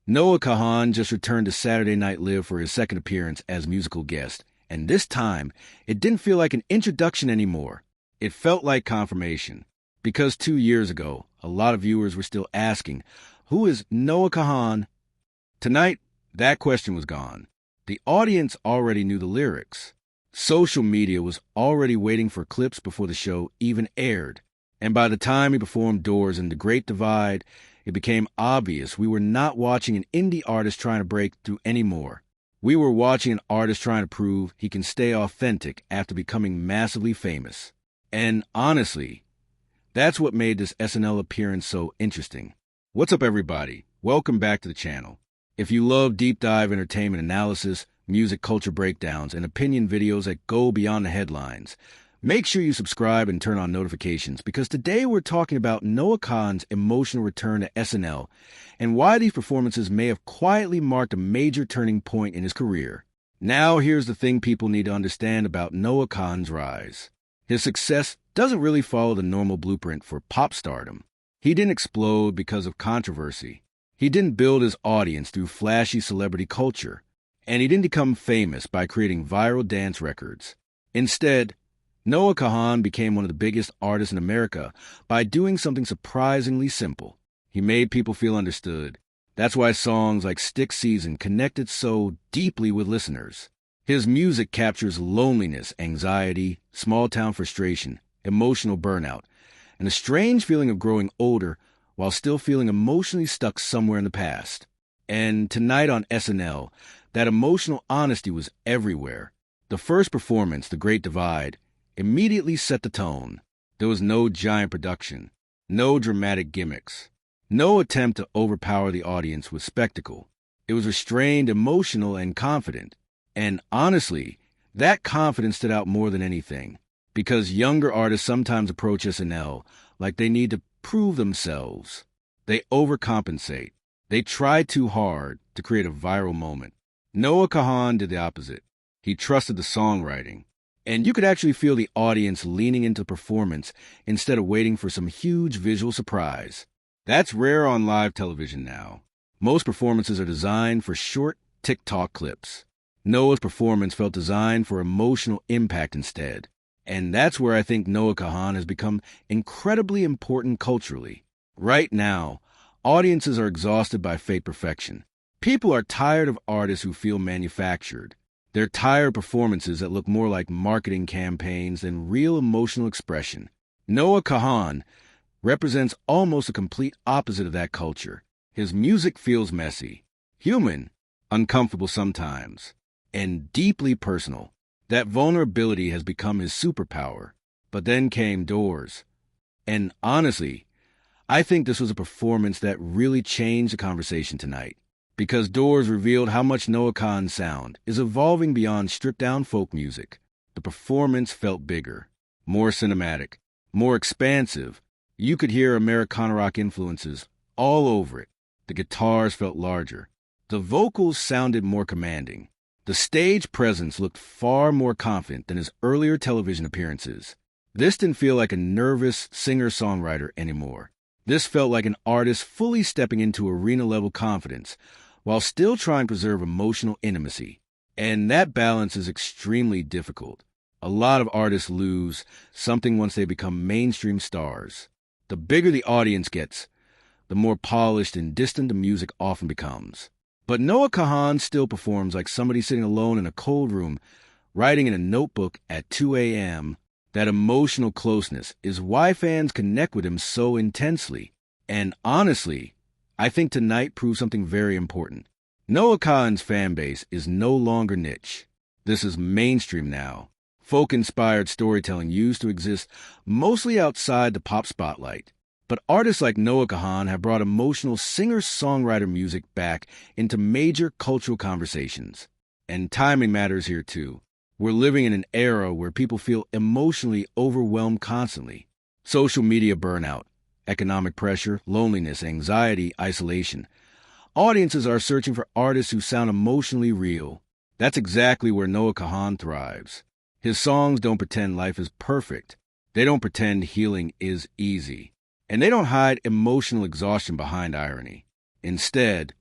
Noah Kahan just returned to Saturday Night Live for his second appearance as musical guest, and this time, it didn't feel like an introduction anymore. It felt like confirmation. Because 2 years ago, a lot of viewers were still asking, who is Noah Kahan? Tonight, that question was gone. The audience already knew the lyrics. Social media was already waiting for clips before the show even aired. And by the time he performed Doors in The Great Divide, it became obvious we were not watching an indie artist trying to break through anymore. We were watching an artist trying to prove he can stay authentic after becoming massively famous. And honestly, that's what made this SNL appearance so interesting. What's up, everybody? Welcome back to the channel. If you love deep dive entertainment analysis, music culture breakdowns, and opinion videos that go beyond the headlines, make sure you subscribe and turn on notifications, because today we're talking about Noah Kahan's emotional return to SNL and why these performances may have quietly marked a major turning point in his career. Now here's the thing people need to understand about Noah Kahan's rise. His success doesn't really follow the normal blueprint for pop stardom. He didn't explode because of controversy. He didn't build his audience through flashy celebrity culture. And he didn't become famous by creating viral dance records. Instead, Noah Kahan became one of the biggest artists in America by doing something surprisingly simple. He made people feel understood. That's why songs like Stick Season connected so deeply with listeners. His music captures loneliness, anxiety, small-town frustration, emotional burnout, and a strange feeling of growing older while still feeling emotionally stuck somewhere in the past. And tonight on SNL, that emotional honesty was everywhere. The first performance, The Great Divide, immediately set the tone. There was no giant production, no dramatic gimmicks, no attempt to overpower the audience with spectacle. It was restrained, emotional, and confident. And honestly, that confidence stood out more than anything, because younger artists sometimes approach SNL like they need to prove themselves. They overcompensate. They try too hard to create a viral moment. Noah Kahan did the opposite. He trusted the songwriting. And you could actually feel the audience leaning into the performance instead of waiting for some huge visual surprise. That's rare on live television now. Most performances are designed for short TikTok clips. Noah's performance felt designed for emotional impact instead. And that's where I think Noah Kahan has become incredibly important culturally. Right now, audiences are exhausted by fake perfection. People are tired of artists who feel manufactured. They're tired of performances that look more like marketing campaigns than real emotional expression. Noah Kahan represents almost a complete opposite of that culture. His music feels messy, human, uncomfortable sometimes, and deeply personal. That vulnerability has become his superpower. But then came Doors. And honestly, I think this was a performance that really changed the conversation tonight. Because Doors revealed how much Noah Kahan's sound is evolving beyond stripped-down folk music. The performance felt bigger, more cinematic, more expansive. You could hear Americana rock influences all over it. The guitars felt larger. The vocals sounded more commanding. The stage presence looked far more confident than his earlier television appearances. This didn't feel like a nervous singer-songwriter anymore. This felt like an artist fully stepping into arena-level confidence, while still trying to preserve emotional intimacy. And that balance is extremely difficult. A lot of artists lose something once they become mainstream stars. The bigger the audience gets, the more polished and distant the music often becomes. But Noah Kahan still performs like somebody sitting alone in a cold room, writing in a notebook at 2 a.m. That emotional closeness is why fans connect with him so intensely. And honestly, I think tonight proves something very important. Noah Kahan's fan base is no longer niche. This is mainstream now. Folk-inspired storytelling used to exist mostly outside the pop spotlight. But artists like Noah Kahan have brought emotional singer-songwriter music back into major cultural conversations. And timing matters here too. We're living in an era where people feel emotionally overwhelmed constantly. Social media burnout, economic pressure, loneliness, anxiety, isolation. Audiences are searching for artists who sound emotionally real. That's exactly where Noah Kahan thrives. His songs don't pretend life is perfect. They don't pretend healing is easy. And they don't hide emotional exhaustion behind irony. Instead,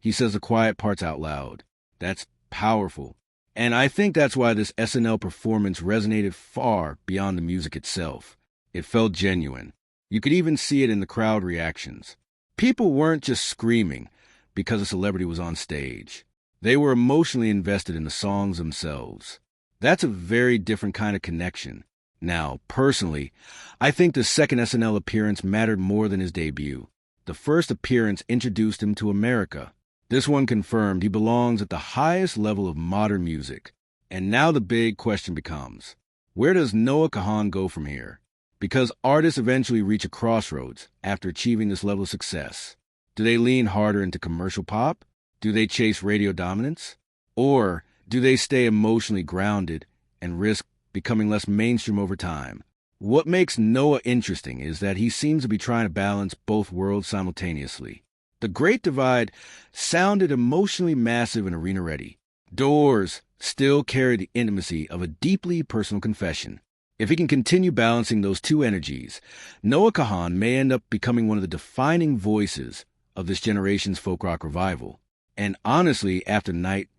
He says the quiet parts out loud. That's powerful. And I think that's why this SNL performance resonated far beyond the music itself. It felt genuine. You could even see it in the crowd reactions. People weren't just screaming because a celebrity was on stage. They were emotionally invested in the songs themselves. That's a very different kind of connection. Now, personally, I think the second SNL appearance mattered more than his debut. The first appearance introduced him to America. This one confirmed he belongs at the highest level of modern music. And now the big question becomes, where does Noah Kahan go from here? Because artists eventually reach a crossroads after achieving this level of success. Do they lean harder into commercial pop? Do they chase radio dominance? Or do they stay emotionally grounded and risk becoming less mainstream over time? What makes Noah interesting is that he seems to be trying to balance both worlds simultaneously. The Great Divide sounded emotionally massive and arena-ready. Doors still carry the intimacy of a deeply personal confession. If he can continue balancing those two energies, Noah Kahan may end up becoming one of the defining voices of this generation's folk rock revival. And honestly, after Night,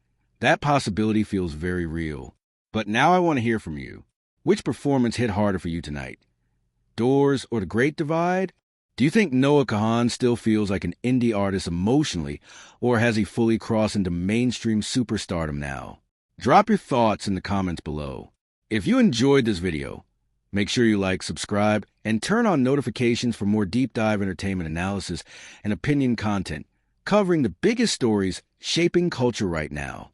that possibility feels very real. But now I want to hear from you. Which performance hit harder for you tonight? Doors or The Great Divide? Do you think Noah Kahan still feels like an indie artist emotionally, or has he fully crossed into mainstream superstardom now? Drop your thoughts in the comments below. If you enjoyed this video, make sure you like, subscribe, and turn on notifications for more deep dive entertainment analysis and opinion content covering the biggest stories shaping culture right now.